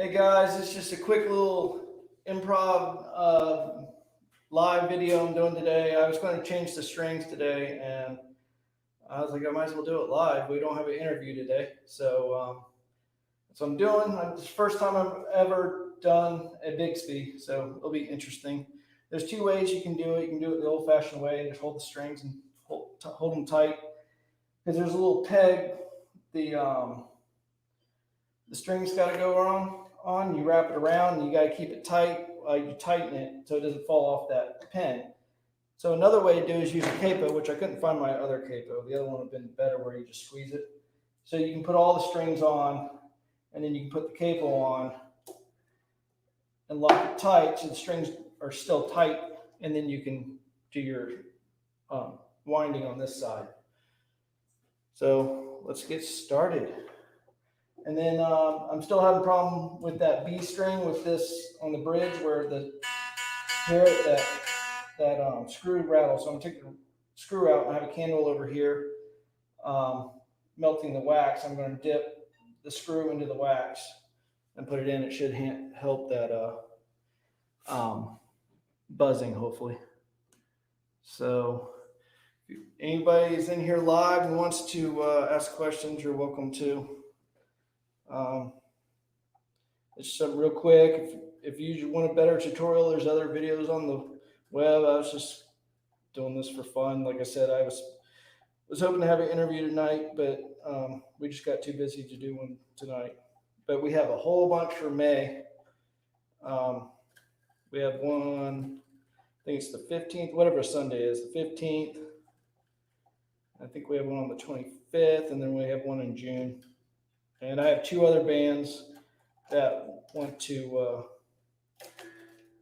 Hey guys, it's just a quick little improv live video I'm doing today. I was going to change the strings today, and I was like, I might as well do it live. We don't have an interview today, so that's what I'm doing. It's the first time I've ever done a Bigsby, so it'll be interesting. There's two ways you can do it. You can do it the old-fashioned way and just hold the strings and hold them tight, because there's a little peg. The string's got to go on. You wrap it around, and you got to keep it tight. You tighten it so it doesn't fall off that pin. So another way to do is use a capo, which I couldn't find my other capo. The other one would have been better, where you just squeeze it. So you can put all the strings on, and then you can put the capo on and lock it tight so the strings are still tight, and then you can do your winding on this side. So let's get started. And then I'm still having a problem with that B string with this on the bridge, where the that screw rattles. So I'm going to take the screw out, and I have a candle over here melting the wax. I'm going to dip the screw into the wax and put it in. It should help that buzzing, hopefully. So if anybody's in here live and wants to ask questions, you're welcome to. It's something real quick. If you want a better tutorial, there's other videos on the web. I was just doing this for fun. Like I said, I was hoping to have an interview tonight, but we just got too busy to do one tonight. But we have a whole bunch for May. We have one, I think it's the 15th, whatever Sunday is, the 15th. I think we have one on the 25th, and then we have one in June. And I have two other bands that want to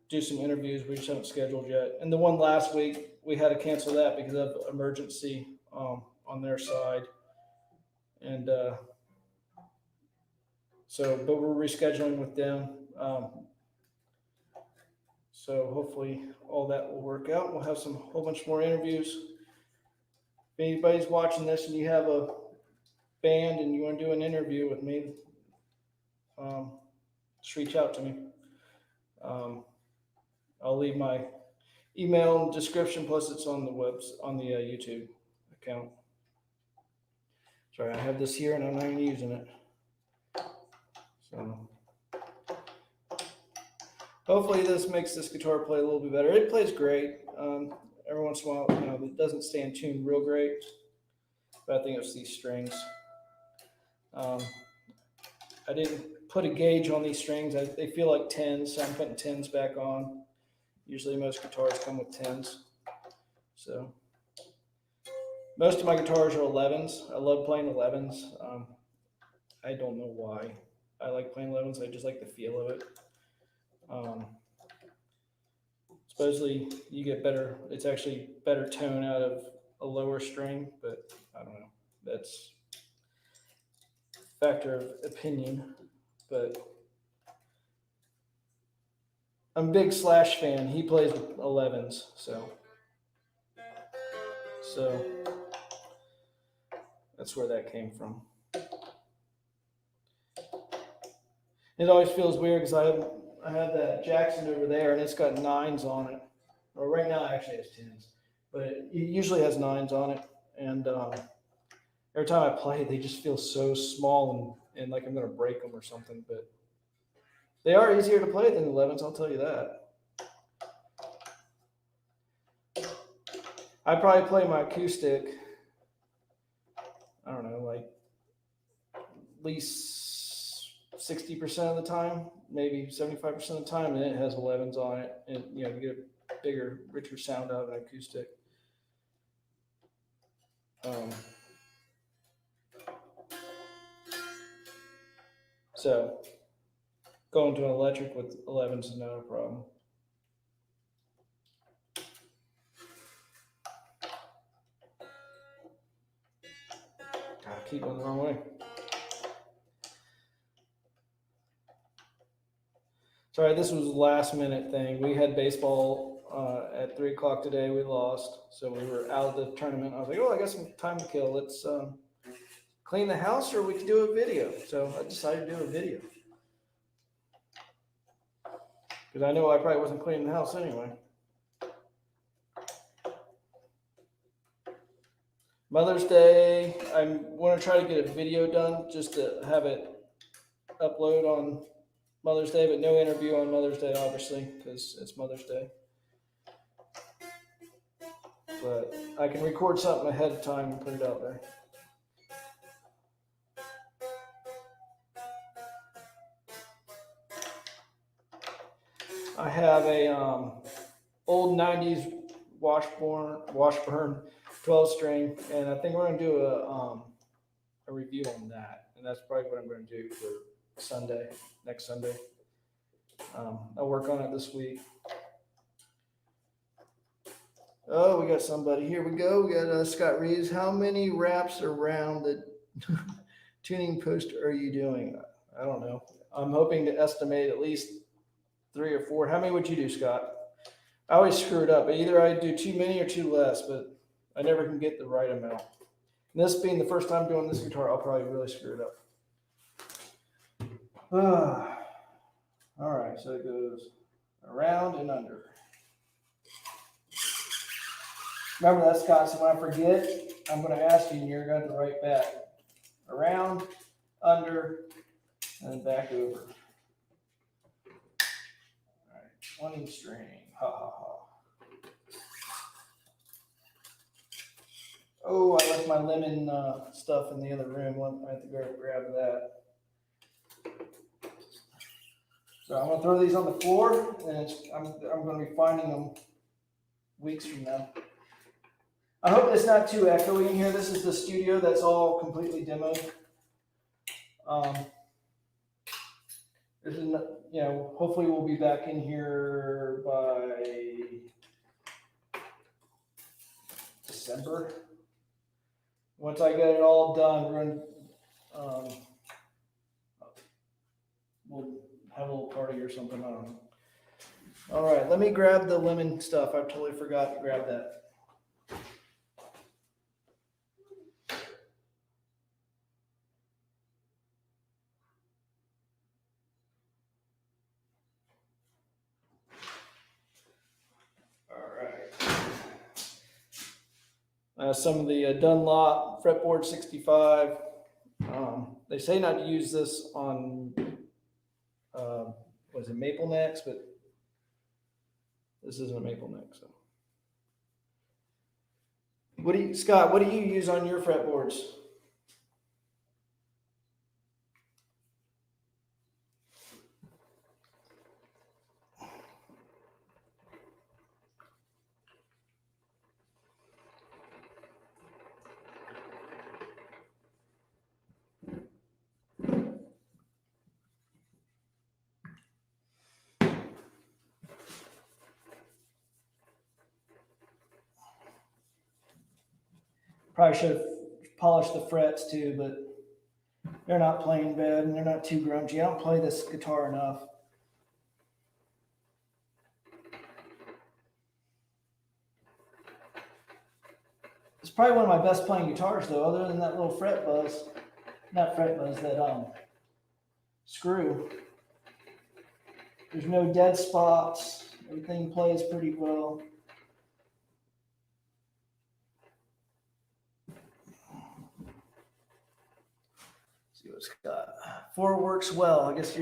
do some interviews. We just haven't scheduled yet. And the one last week, we had to cancel that because of emergency on their side. And but we're rescheduling with them. So hopefully all that will work out. We'll have a whole bunch more interviews. If anybody's watching this and you have a band and you want to do an interview with me, just reach out to me. I'll leave my email description, plus it's on the YouTube account. Sorry, I have this here and I'm not even using it. So hopefully this makes this guitar play a little bit better. It plays great. Every once in a while, it doesn't stay in tune real great, but I think it's these strings. I didn't put a gauge on these strings. They feel like 10s, so I'm putting 10s back on. Usually most guitars come with 10s. So most of my guitars are 11s. I love playing 11s. I don't know why I like playing 11s. I just like the feel of it. Supposedly you get better, it's actually better tone out of a lower string, but I don't know. That's a factor of opinion, but I'm a big Slash fan. He plays with 11s, so that's where that came from. It always feels weird because I have that Jackson over there, and it's got 9s on it. Or right now, it actually has 10s, but it usually has 9s on it. And every time I play, they just feel so small and like I'm going to break them or something. But they are easier to play than 11s, I'll tell you that. I probably play my acoustic, I don't know, like at least 60% of the time, maybe 75% of the time, and it has 11s on it. And you get a bigger, richer sound out of an acoustic. So going to an electric with 11s is not a problem. I keep going the wrong way. Sorry, this was a last minute thing. We had baseball at 3 o'clock today. We lost, so we were out of the tournament. I was like, oh, I got some time to kill. Let's clean the house, or we can do a video. So I decided to do a video. because I know I probably wasn't cleaning the house anyway. Mother's Day, I want to try to get a video done just to have it upload on Mother's Day, but no interview on Mother's Day, obviously, because it's Mother's Day. But I can record something ahead of time and put it out there. I have a old 90s Washburn 12 string, and I think we're going to do a review on that, and that's probably what I'm going to do for Sunday, next Sunday. I'll work on it this week. Oh, we got somebody. Here we go. We got Scott Reeves. How many wraps around the tuning post are you doing? I don't know. I'm hoping to estimate at least 3 or 4. How many would you do, Scott? I always screw it up. Either I do too many or too less, but I never can get the right amount. And this being the first time doing this guitar, I'll probably really screw it up. All right, so it goes around and under. Remember that, Scott, so when I forget, I'm going to ask you and you're going to write back. Around, under, and then back over. All right, 1 string. Ha ha ha. Oh, I left my lemon stuff in the other room. I have to go grab that. So I'm going to throw these on the floor, and I'm going to be finding them weeks from now. I hope it's not too echoey in here. This is the studio that's all completely demoed. This is, hopefully we'll be back in here by December. Once I get it all done, we're going to, we'll have a little party or something. I don't know. All right, let me grab the lemon stuff. I totally forgot to grab that. Some of the Dunlop fretboard 65. They say not to use this on, was it maple necks, but this isn't a maple neck. So, Scott? What do you use on your fretboards? Probably should have polished the frets too, but they're not playing bad and they're not too grungy. I don't play this guitar enough. It's probably one of my best playing guitars though, other than that little fret buzz. Not fret buzz, that screw. There's no dead spots. Everything plays pretty well. See what it's got. 4 works well. I guess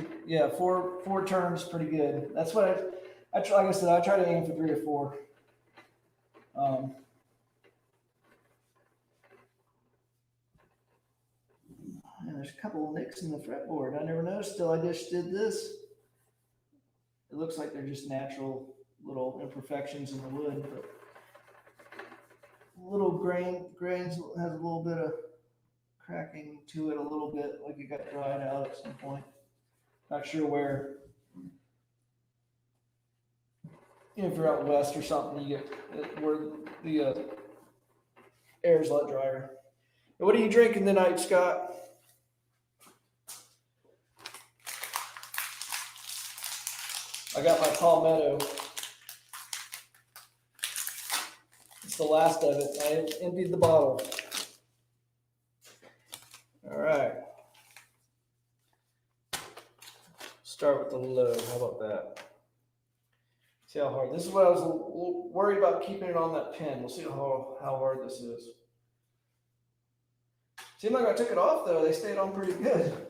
four turns pretty good. That's what I try. Like I said, I try to aim for 3 or 4. And there's a couple of nicks in the fretboard. I never noticed till I just did this. It looks like they're just natural little imperfections in the wood, but little grains has a little bit of cracking to it a little bit, like it got dried out at some point. Not sure where. If you're out west or something, you get where the air is a lot drier. What are you drinking tonight, Scott? I got my Palmetto. It's the last of it. I emptied the bottle. All right. Start with the low. How about that? See how hard. This is what I was worried about, keeping it on that pin. We'll see how hard this is. Seemed like I took it off though. They stayed on pretty good.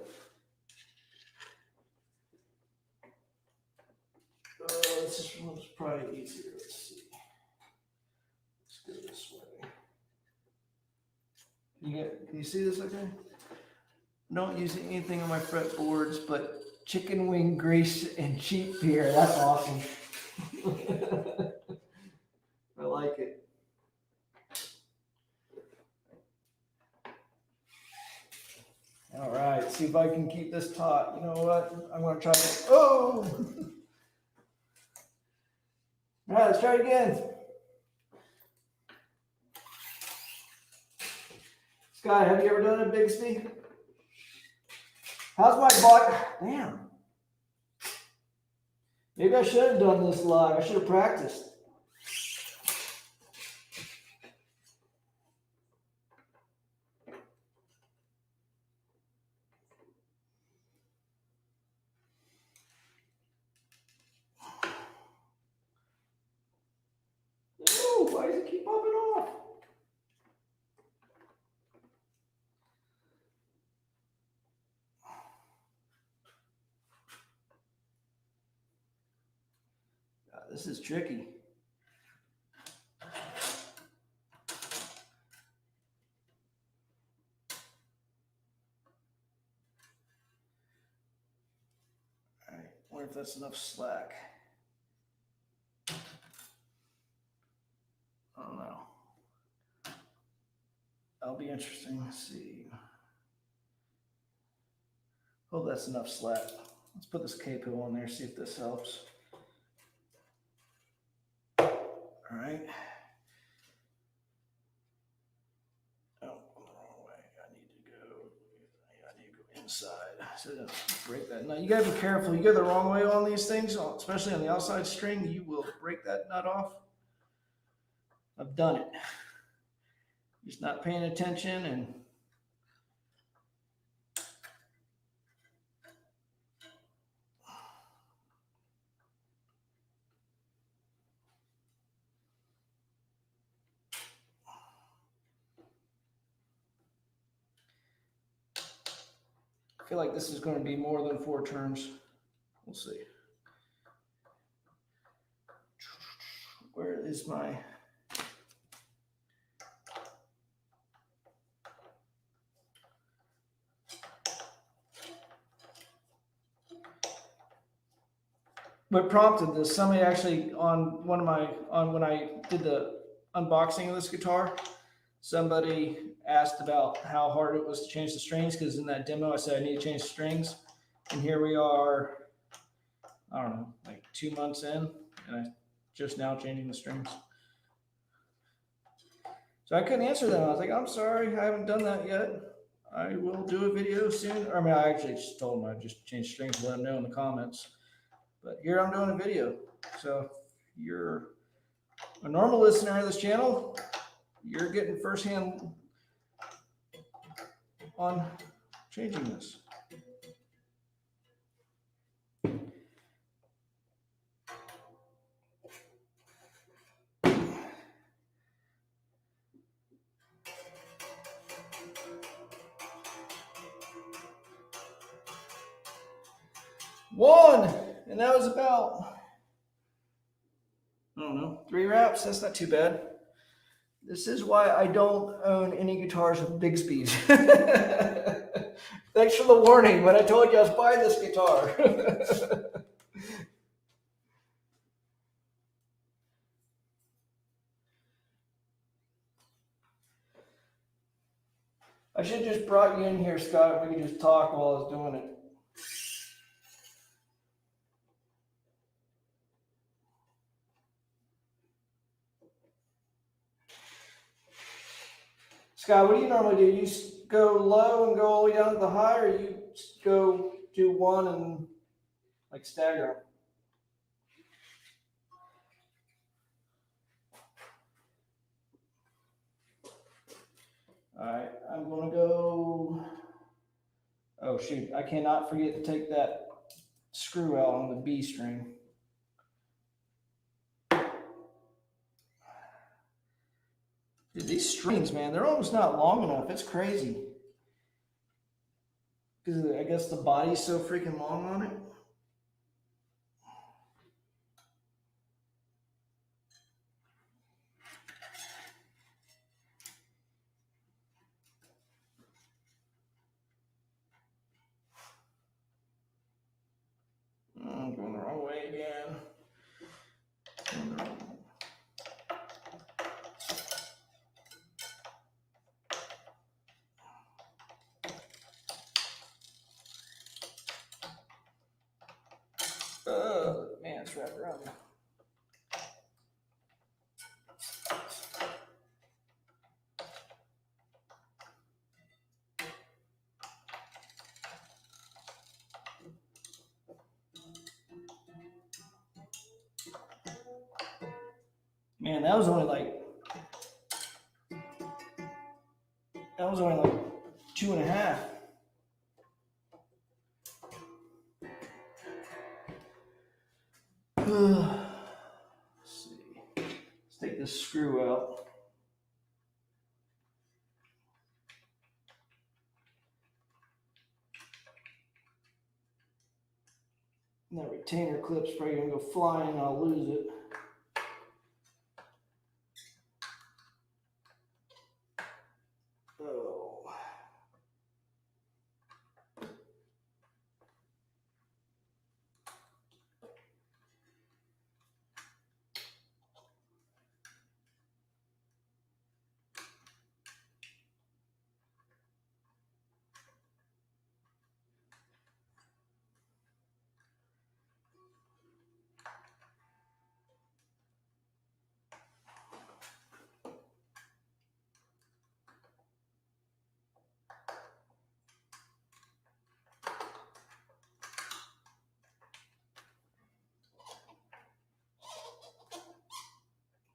This one's probably easier. Let's see. Let's go this way. Can you see this okay? Don't use anything on my fretboards but chicken wing grease and cheap beer. That's awesome. I like it. All right, see if I can keep this taut. You know what? I'm going to try it. Oh! All right, let's try it again. Scott, have you ever done a Bigsby? How's my body? Damn. Maybe I should have done this live. I should have practiced. Ooh, why does it keep popping off? God, this is tricky. All right, wonder if that's enough slack. I don't know. That'll be interesting. Let's see. Hope that's enough slack. Let's put this capo on there, see if this helps. All right. Oh, the wrong way. I need to go inside. So break that nut. You gotta be careful. You go the wrong way on these things, especially on the outside string, you will break that nut off. I've done it. Just not paying attention and I feel like this is going to be more than 4 turns. We'll see. Where is my... What prompted this, somebody actually on when I did the unboxing of this guitar, somebody asked about how hard it was to change the strings, because in that demo I said I need to change the strings, and here we are, I don't know, like 2 months in, and I just now changing the strings. So I couldn't answer them. I was like, I'm sorry, I haven't done that yet. I will do a video soon. I mean, I actually just told them I just changed strings to let them know in the comments. But here I'm doing a video. So if you're a normal listener of this channel, you're getting firsthand on changing this. One, and that was about, I don't know, 3 wraps. That's not too bad. This is why I don't own any guitars with Bigsby's. Thanks for the warning when I told you I was buying this guitar. I should have just brought you in here, Scott. We could just talk while I was doing it. Scott, what do you normally do? You go low and go all the way down to the high, or you go do one and like stagger them? All right, I'm going to go. Oh, shoot. I cannot forget to take that screw out on the B string. Dude, these strings, man, they're almost not long enough. It's crazy. Because I guess the body's so freaking long on it. I'm going the wrong way again. Man, it's wrapped around me. Man, that was only like 2.5. Let's see. Let's take this screw out. And that retainer clip's probably gonna go flying and I'll lose it. Oh.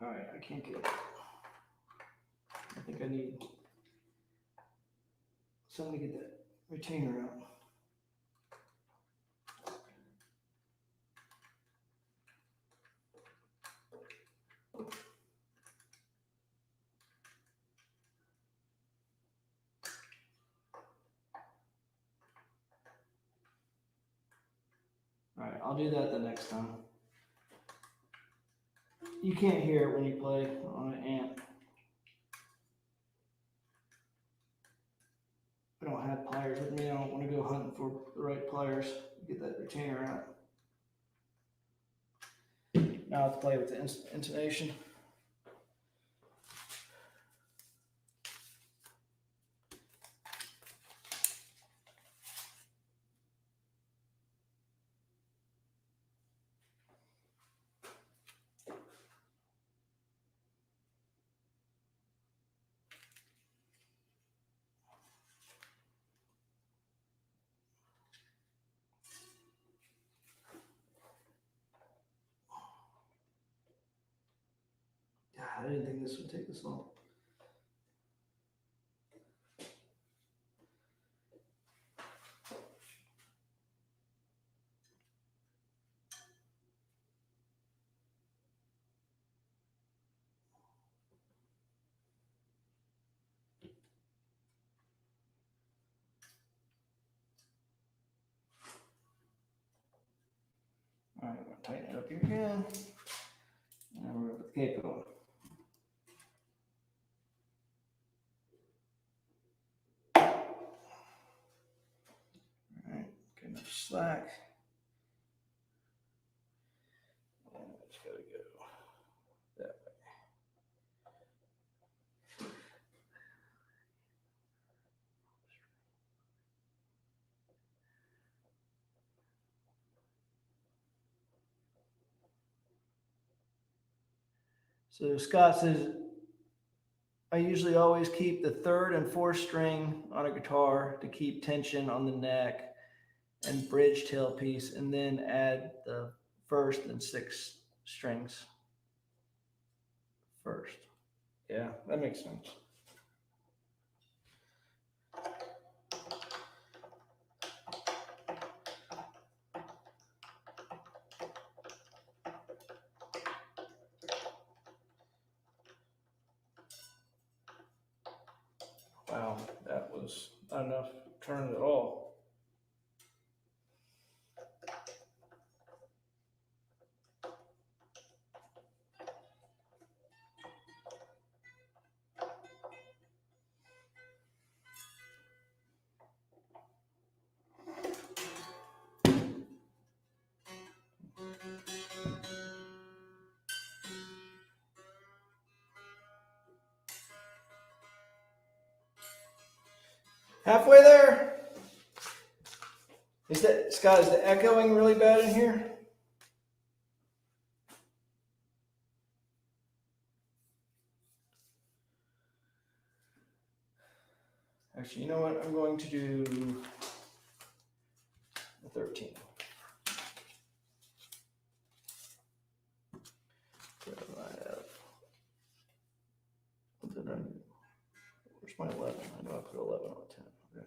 All right, I can't get it. I think I need something to get that retainer out. All right, I'll do that the next time. You can't hear it when you play on an amp. I don't have pliers with me. I don't want to go hunting for the right pliers to get that retainer out. Now I have to play with the intonation. God, I didn't think this would take this long. All right, I'm gonna tighten it up here again. And we're gonna put the cape on. All right, get enough slack. And it's gotta go that way. So Scott says, I usually always keep the 3rd and 4th string on a guitar to keep tension on the neck and bridge tailpiece, and then add the 1st and 6th strings first. Yeah, that makes sense. was not enough turn at all. Halfway there. Scott, is the echoing really bad in here? Actually, you know what? I'm going to do the 13. What did I do? Where's my 11? I know I put 11 on 10. Okay.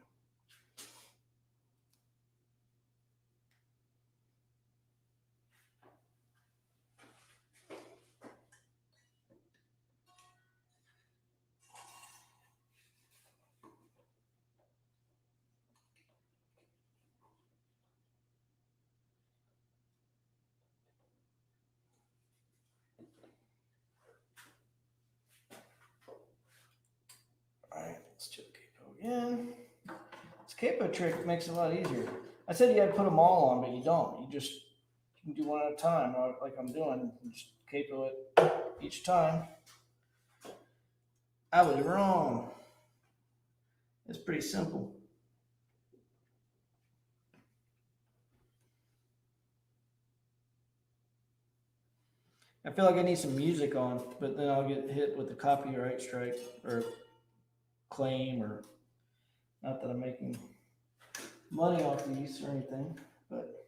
All right, let's do the capo again. This capo trick makes it a lot easier. I said you had to put them all on, but you don't. You can do one at a time, like I'm doing. You just capo it each time. I was wrong. It's pretty simple. I feel like I need some music on, but then I'll get hit with the copyright strike or claim, or not that I'm making money off these or anything, but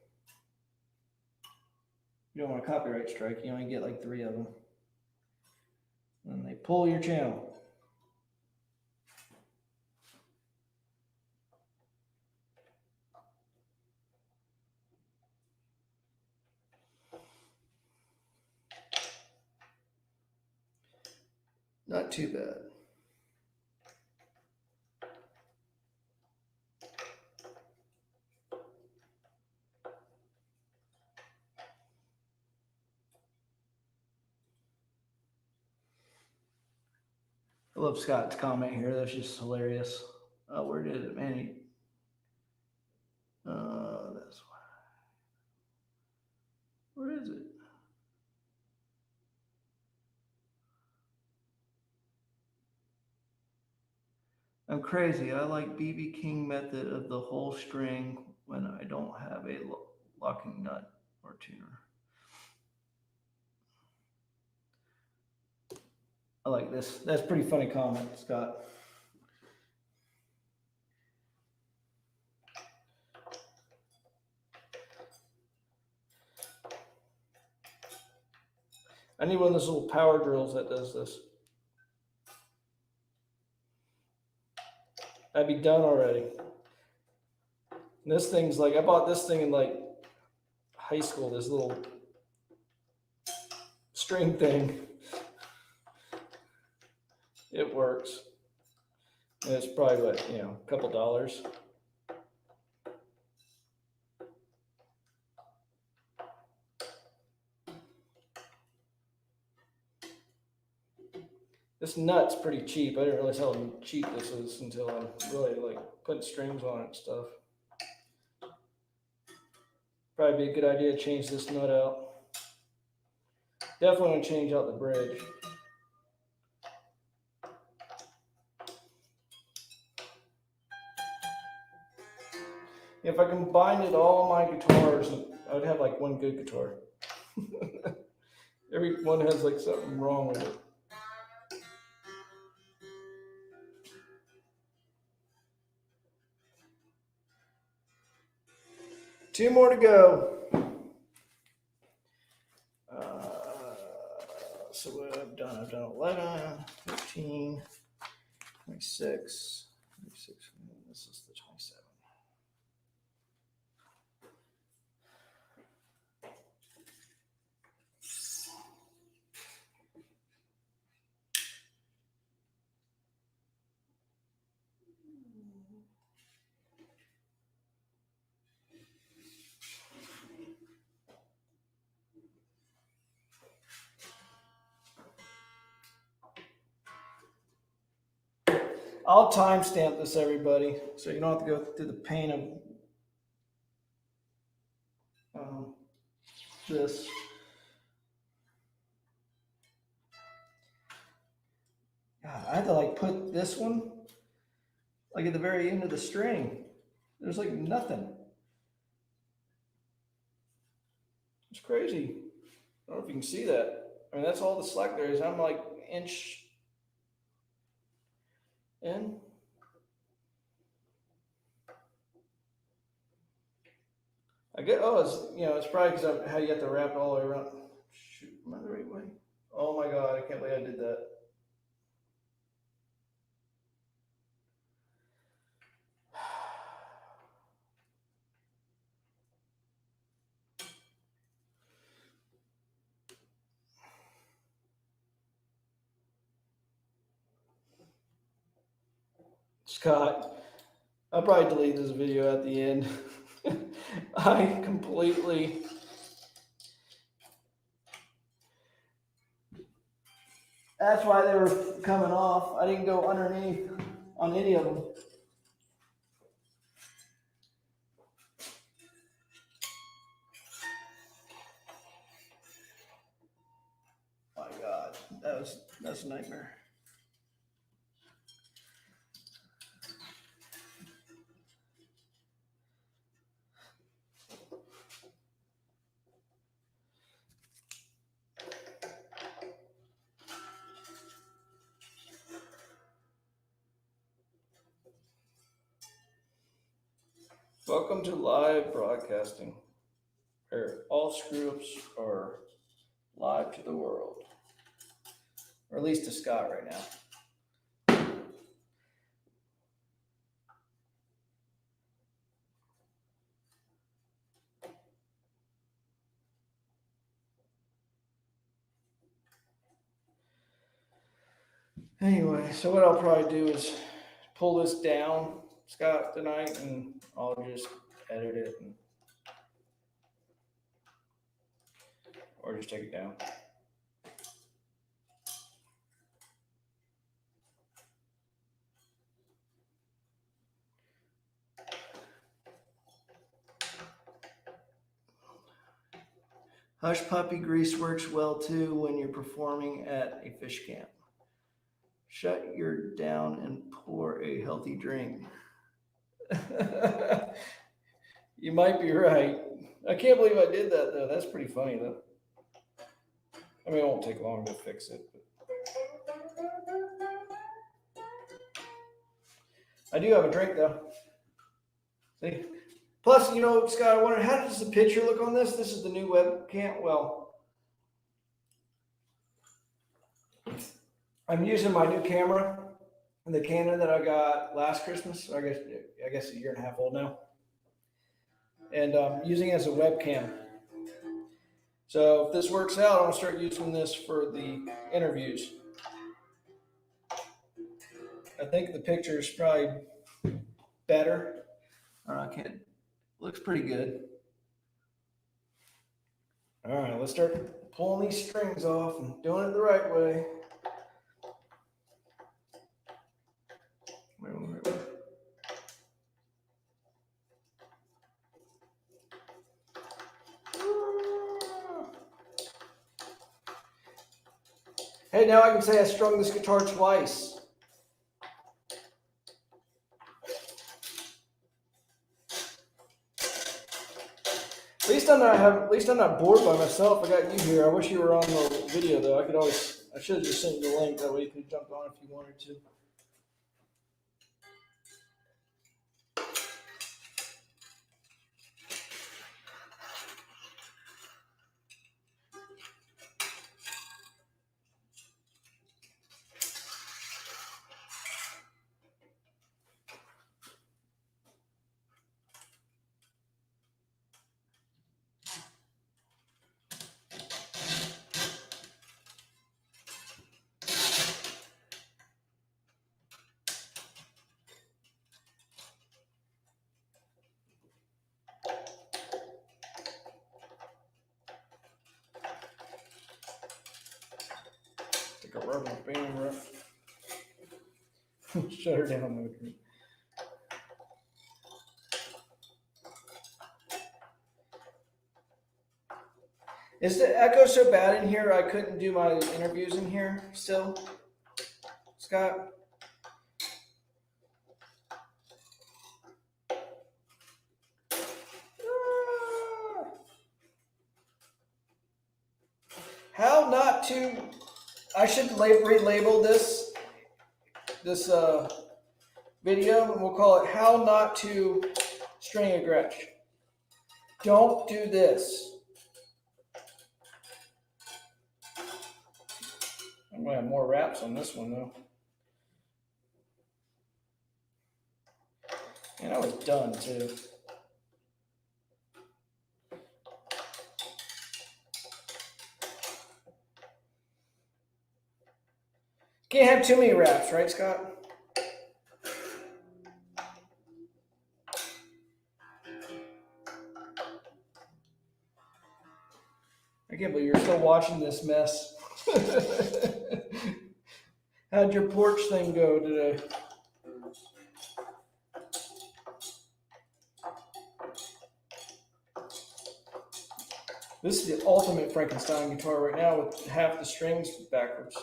you don't want a copyright strike. You only get like 3 of them. And they pull your channel. Not too bad. I love Scott's comment here. That's just hilarious. Where did it, man? That's why. Where is it? I'm crazy. I like BB King method of the whole string when I don't have a locking nut or tuner. I like this. That's a pretty funny comment, Scott. I need one of those little power drills that does this. I'd be done already. And this thing's like, I bought this thing in like high school, this little string thing. It works. And it's probably what, a couple dollars. This nut's pretty cheap. I didn't realize how cheap this is until I really like putting strings on it and stuff. Probably be a good idea to change this nut out. Definitely want to change out the bridge. If I combined all my guitars, I would have like one good guitar. Every one has like something wrong with it. Two more to go. So what I've done 11, 13, 26, 26, this is the 27. I'll timestamp this, everybody, so you don't have to go through the pain of this. God, I had to like put this one like at the very end of the string. There's like nothing. It's crazy. I don't know if you can see that. I mean, that's all the slack there is. I'm like inch in. I get, oh, it's, you know, it's probably because of how you have to wrap it all the way around. Shoot, am I the right way? Oh my God, I can't believe I did that. Scott, I'll probably delete this video at the end. I completely, that's why they were coming off. I didn't go underneath on any of them. My God, that's a nightmare. Welcome to live broadcasting, where all screw-ups are live to the world, or at least to Scott right now. Anyway, so what I'll probably do is pull this down, Scott, tonight, and I'll just edit it, or just take it down. Hush puppy grease works well too when you're performing at a fish camp. Shut your down and pour a healthy drink. You might be right. I can't believe I did that though. That's pretty funny though. I mean, it won't take long to fix it. But I do have a drink though. See? Plus, you know, Scott, I wonder, how does the picture look on this? This is the new webcam. Well, I'm using my new camera, and the Canon that I got last Christmas. I guess a year and a half old now, and using it as a webcam. So if this works out, I'm gonna start using this for the interviews. I think the picture is probably better. I can't. Looks pretty good. All right, let's start pulling these strings off and doing it the right way. Hey, now I can say I strung this guitar twice. At least I'm not bored by myself. I got you here. I wish you were on the video though. I should have just sent you the link. That way you could jump on if you wanted to. Take a rubber band, right? Shut her down mode. Is the echo so bad in here I couldn't do my interviews in here still, Scott? How not to, I should relabel this video, and we'll call it How Not to String a Gretsch. Don't do this. I'm gonna have more wraps on this one though. And I was done too. Can't have too many wraps, right, Scott? I can't believe you're still watching this mess. How'd your porch thing go today? This is the ultimate Frankenstein guitar right now with half the strings backwards.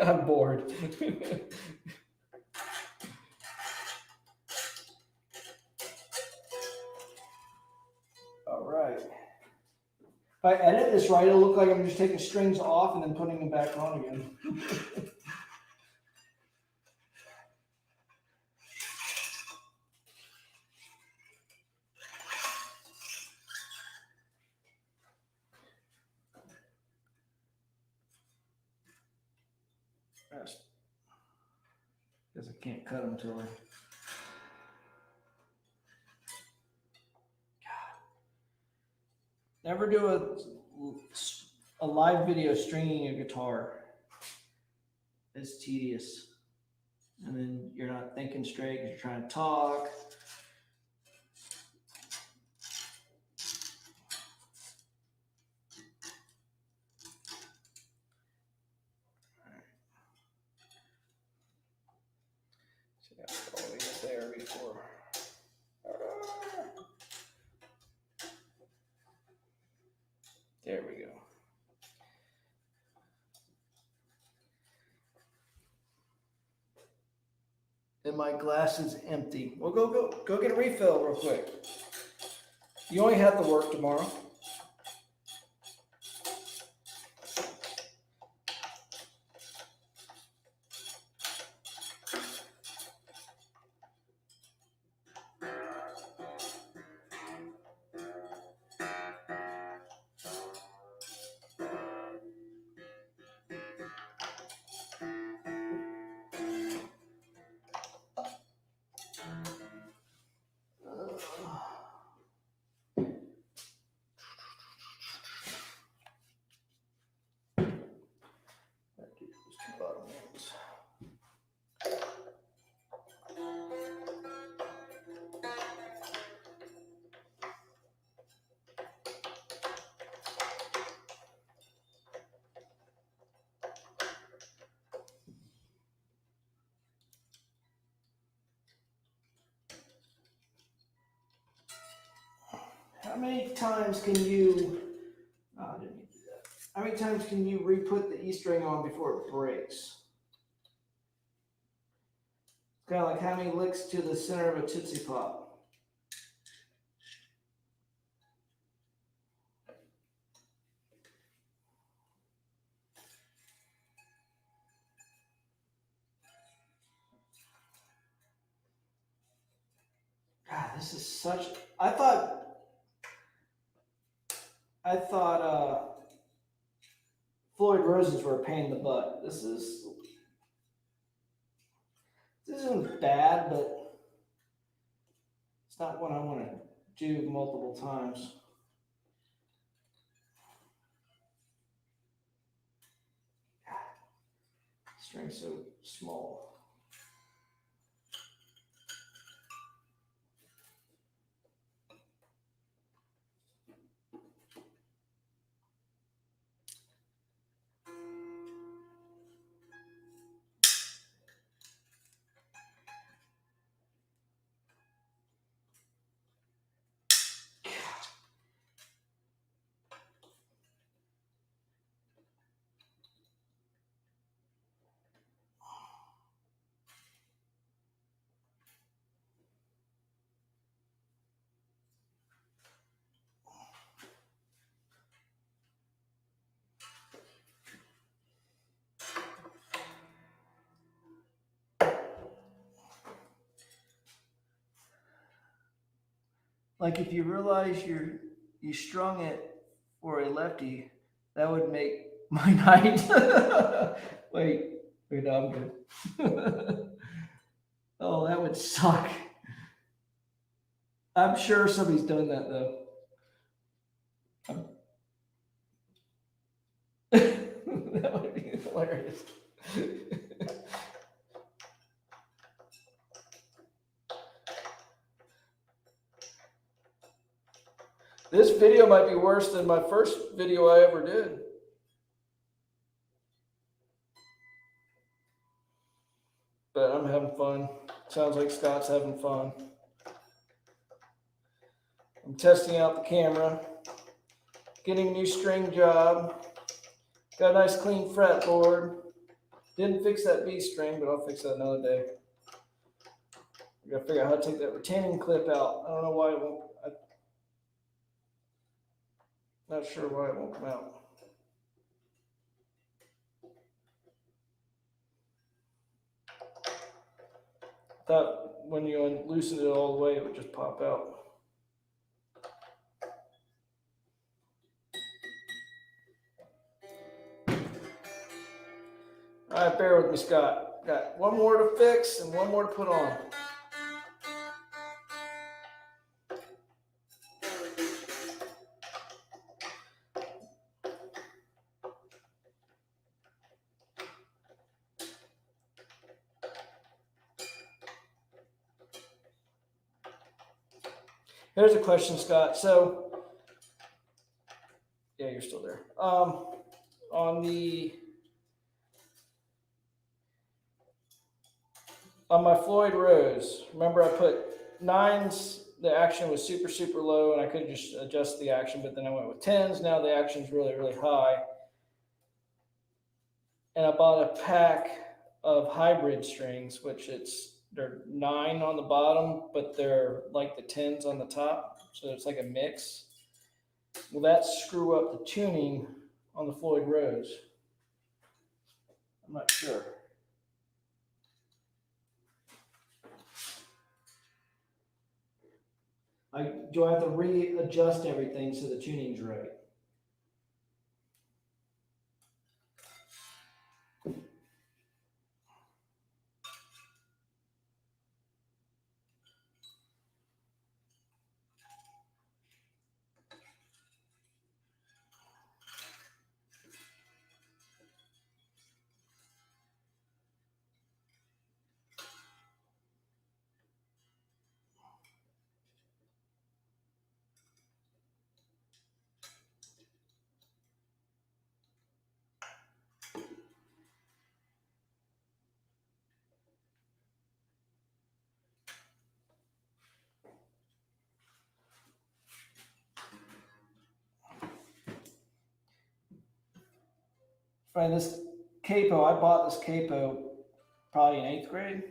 I'm bored. All right. If I edit this right, it'll look like I'm just taking strings off and then putting them back on again. Because I can't cut them till I... Never do a live video stringing a guitar. It's tedious. And then you're not thinking straight because you're trying to talk. So I got all the way up there before. There we go. And my glass is empty. Well, go get a refill real quick. You only have to work tomorrow. How many times can you, oh, I didn't need to do that. How many times can you re-put the E string on before it breaks? It's kind of like how many licks to the center of a Tootsie Pop. God, this is such, I thought Floyd Roses were a pain in the butt. This isn't bad, but it's not what I want to do multiple times. String so small. Like if you realize you strung it for a lefty, that would make my night. wait, no, I'm good. Oh, that would suck. I'm sure somebody's done that though. That would be hilarious. This video might be worse than my first video I ever did. But I'm having fun. Sounds like Scott's having fun. I'm testing out the camera, getting a new string job. Got a nice clean fretboard. Didn't fix that B string, but I'll fix that another day. I gotta figure out how to take that retaining clip out. I don't know why it won't. Not sure why it won't come out. Thought when you loosen it all the way, it would just pop out. All right, bear with me, Scott. Got one more to fix and one more to put on. Here's a question, Scott. So, yeah, you're still there. On my Floyd Rose, remember I put 9s, the action was super, super low, and I could just adjust the action, but then I went with 10s. Now the action is really, really high. And I bought a pack of hybrid strings, which they're 9 on the bottom, but they're like the 10s on the top. So it's like a mix. Will that screw up the tuning on the Floyd Rose? I'm not sure. Do I have to readjust everything so the tuning's right? Right, this capo, I bought this capo probably in 8th grade.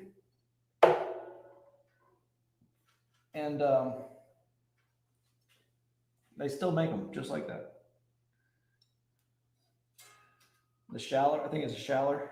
And they still make them just like that. The Schaller, I think it's a Schaller.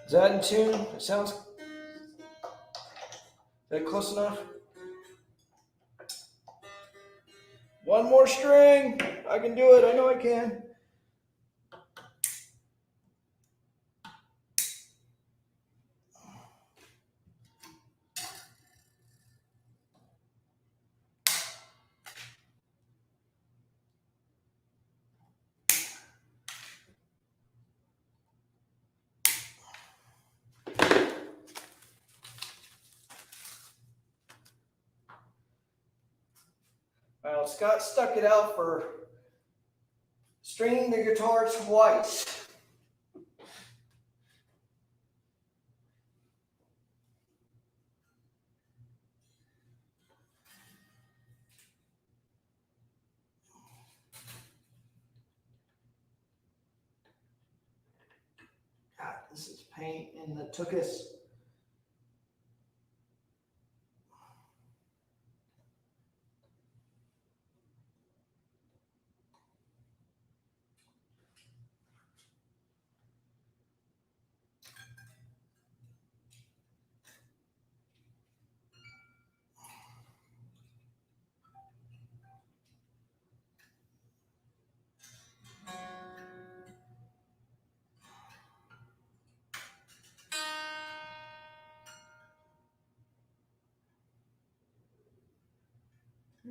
Is that in tune? It sounds. Is that close enough? One more string. I can do it. I know I can. Well, Scott stuck it out for stringing the guitar twice. God, this is paint in the tuchus.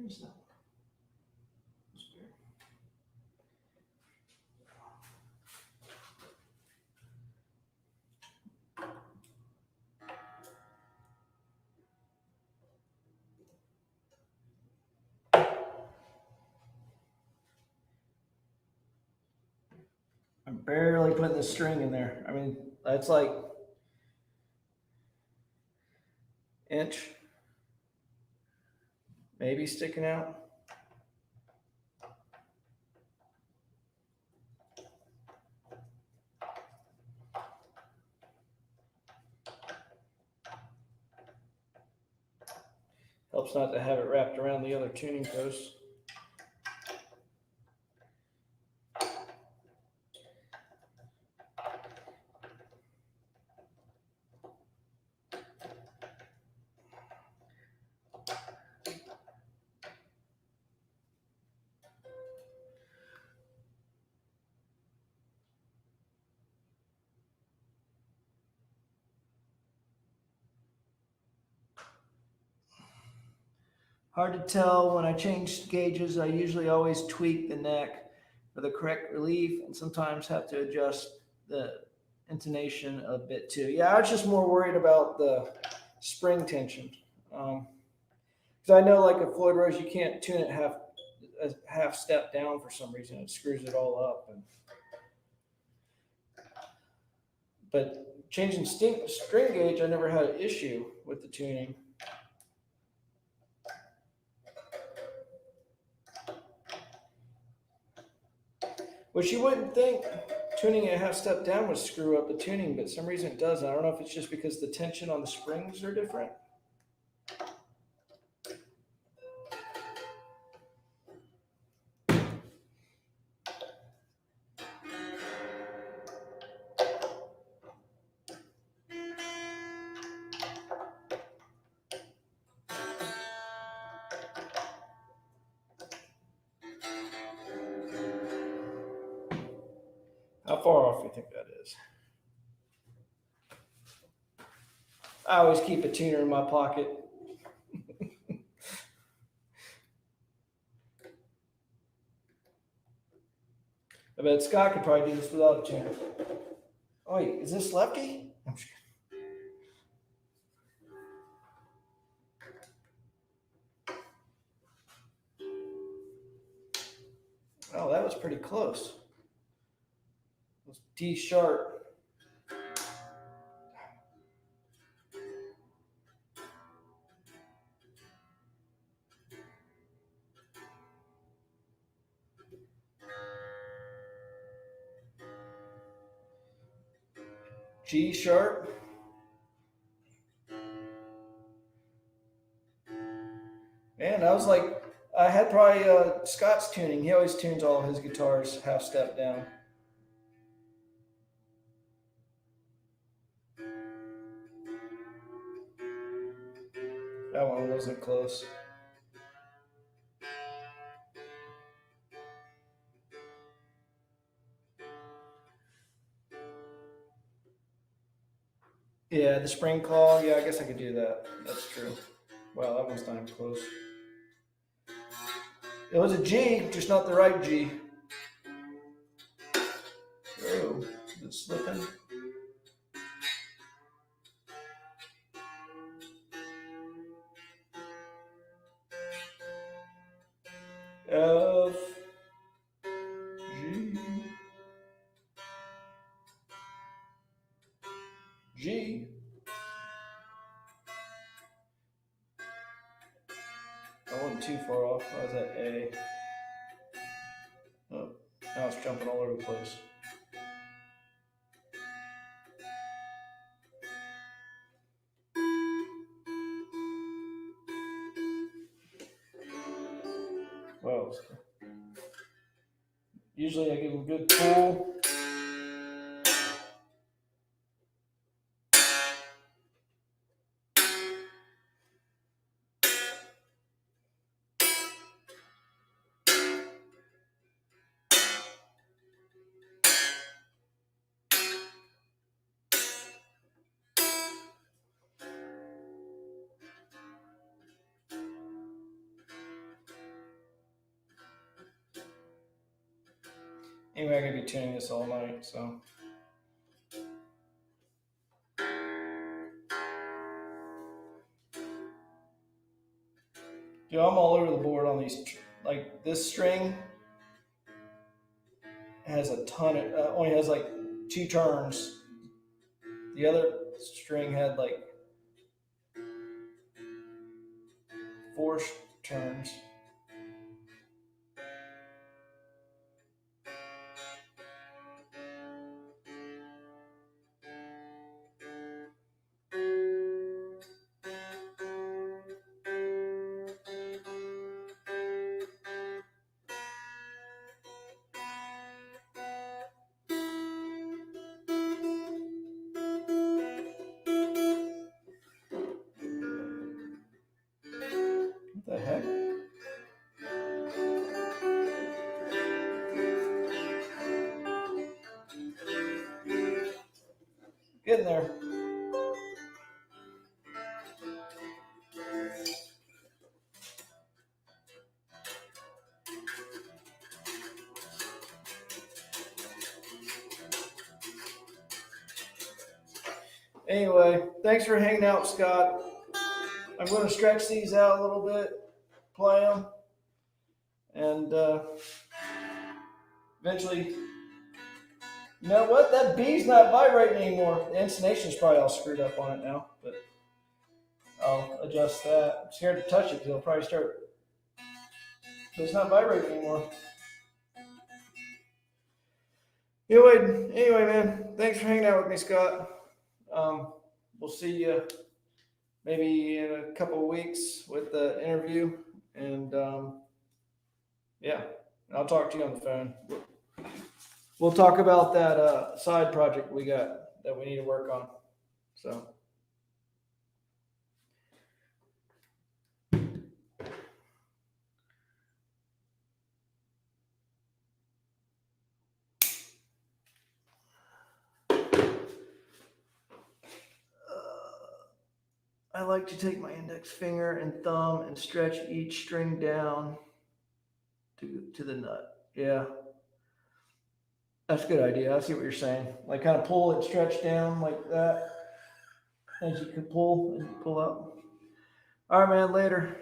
Here's that one. I'm barely putting the string in there. I mean, that's like inch, maybe sticking out. Helps not to have it wrapped around the other tuning posts. Hard to tell when I change gauges. I usually always tweak the neck for the correct relief and sometimes have to adjust the intonation a bit too. Yeah, I was just more worried about the spring tension. Because I know like a Floyd Rose, you can't tune it a half step down for some reason. It screws it all up. But changing string gauge, I never had an issue with the tuning. Which you wouldn't think tuning it a half step down would screw up the tuning, but for some reason it does. I don't know if it's just because the tension on the springs are different. How far off do you think that is? I always keep a tuner in my pocket. I bet Scott could probably do this without a tuner. Oh, wait, is this lefty? I'm sure. Oh, that was pretty close. It was D sharp. G sharp. Man, I was like, I had probably Scott's tuning. He always tunes all his guitars half step down. That one wasn't close. Yeah, the spring claw. Yeah, I guess I could do that. That's true. Wow, that one's not even close. It was a G, just not the right G. Oh, is it slipping? F, G, G. I wasn't too far off. I was at A. Oh, now it's jumping all over the place. Well, usually I give a good pull. Anyway, I'm gonna be tuning this all night, so. Dude, I'm all over the board on these. Like this string has a ton of, only has like 2 turns. The other string had like 4 turns. What the heck? Getting there. Anyway, thanks for hanging out, Scott. I'm going to stretch these out a little bit, play them, and eventually, you know what? That B's not vibrating anymore. The intonation's probably all screwed up on it now, but I'll adjust that. I'm scared to touch it because it'll probably start. But it's not vibrating anymore. Anyway, man, thanks for hanging out with me, Scott. We'll see you maybe in a couple of weeks with the interview, and yeah, I'll talk to you on the phone. We'll talk about that side project we got that we need to work on. So. I like to take my index finger and thumb and stretch each string down to the nut. Yeah. That's a good idea. I see what you're saying. Like kind of pull it, stretch down like that. As you can pull and pull up. All right, man, later.